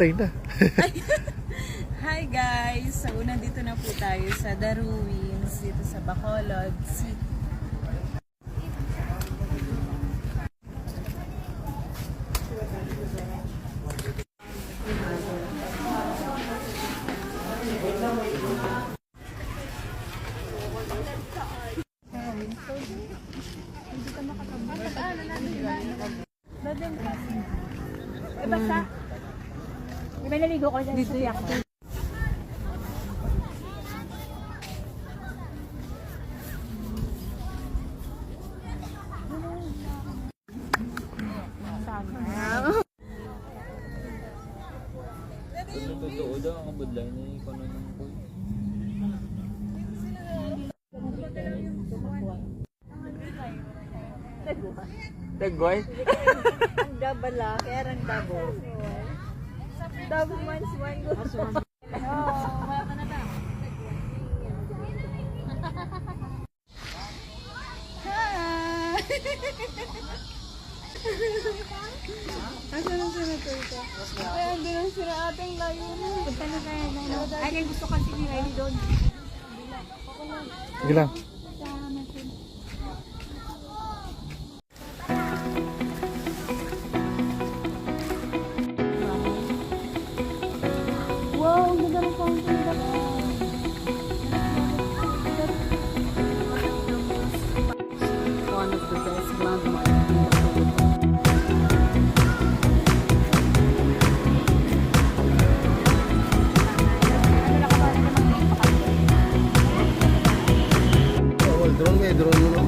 Na. Hi guys! So, nandito na po tayo sa The Ruins, dito sa Bacolod City. Basta, may naligo ko dyan dito ako. Totoo daw ang budlay na ikaw ng po. Tegoy? Ang double lang, kaya ang double. Double once, one go. Asa na sila ito? Ay, hindi lang sila ating layo na. Punta na tayo na. Ay, kaya gusto kasi ni Riley doon. Sige lang. Wow, ganda ng fountain ba? One of the best landmarks in the Philippines. Drone mo.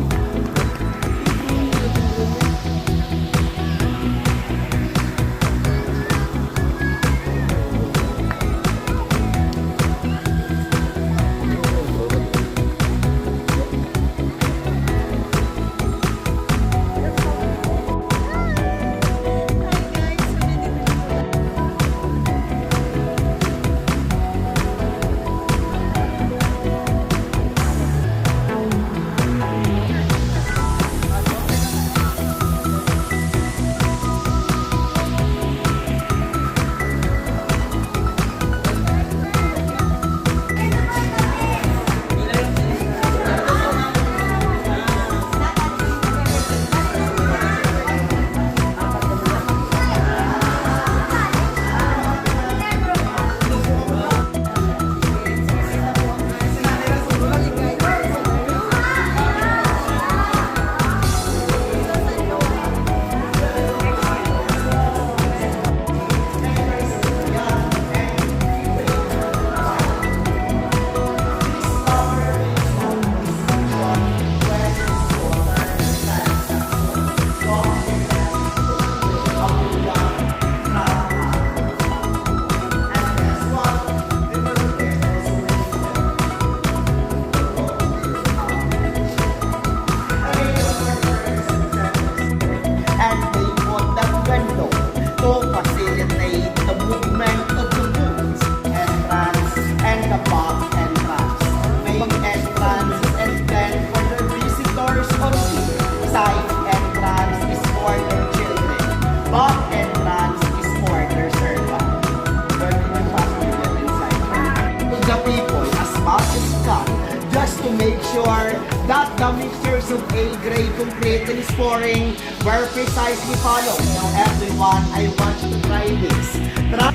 Make sure that the mixtures of A grade completely pouring were precisely followed. Now everyone, I want you to try this. Try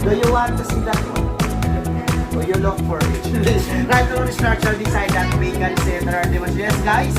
Do you want to see that one? So you look for it. Right on the structural design that we consider. Yes guys,